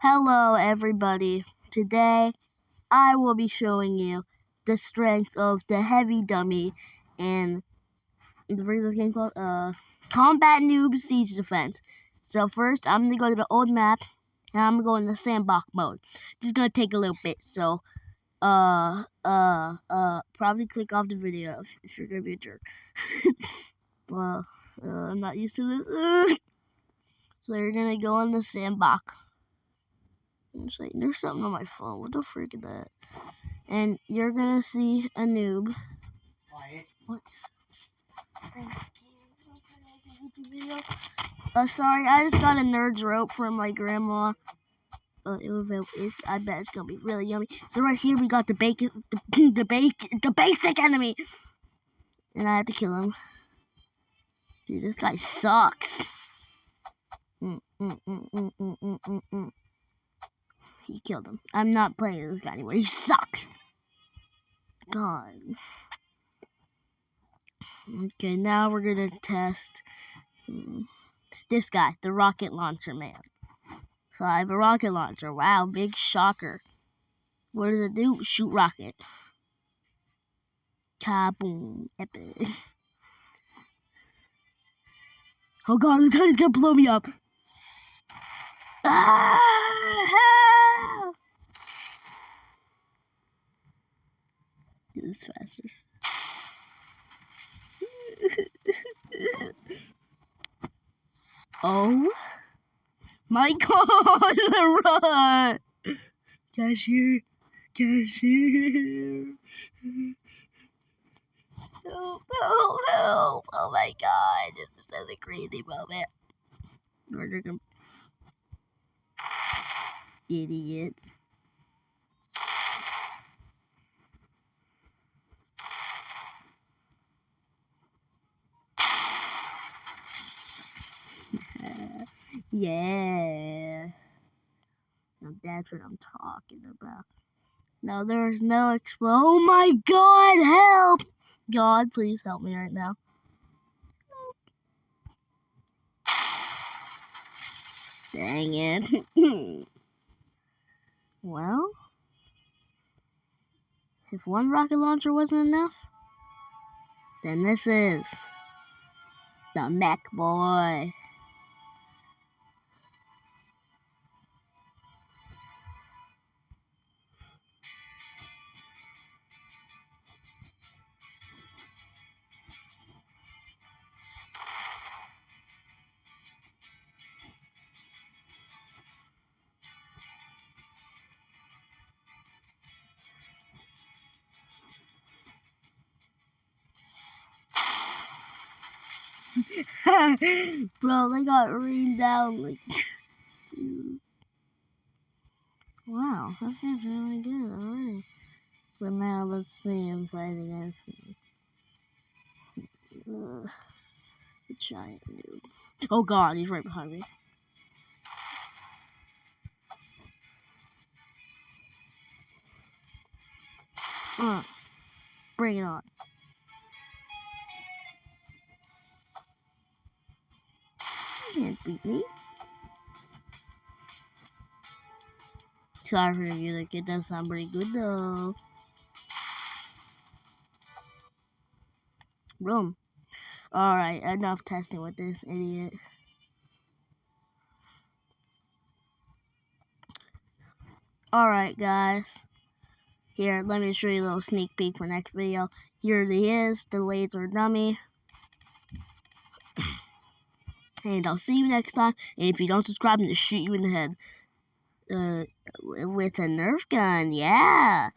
Hello everybody, today I will be showing you the strength of the heavy dummy in the regular game called Combat Noob Siege Defense. So first I'm going to go to the old map and I'm going to go in the sandbox mode. This is going to take a little bit, so probably click off the video if you're going to be a jerk. Well, I'm not used to this. So you're going to go in the sandbox. It's like, there's something on my phone. What the freak is that? And you're gonna see a noob. What? Sorry, I just got a nerd's rope from my grandma. I bet it's gonna be really yummy. So right here we got the basic enemy, and I have to kill him. Dude, this guy sucks. He killed him. I'm not playing this guy anymore. He sucks. God. Okay, now we're gonna test this guy, the rocket launcher man. So I have a rocket launcher. Wow, big shocker. What does it do? Shoot rocket. Kaboom. Epic. Oh God, the guy's gonna blow me up. Ah! Help! Do this faster. Oh my God! Run! Cashier. Help, help, help. Oh my God, this is such a crazy moment. We're gonna... Idiots. Yeah. Now that's what I'm talking about. Now there's no Oh my God, help! God, please help me right now. Dang it. Well, if one rocket launcher wasn't enough, then this is the mech boy. Bro, they got rained down like... Wow, that feels really good already. But now let's see him fight against me. The giant dude. Oh God, he's right behind me. Bring it on. You can't beat me. Sorry for the music, it does sound pretty good though. Boom. Alright, enough testing with this idiot. Alright guys. Here, let me show you a little sneak peek for next video. Here he is, the laser dummy. And I'll see you next time. And if you don't subscribe, I'm gonna shoot you in the head. With a Nerf gun, yeah.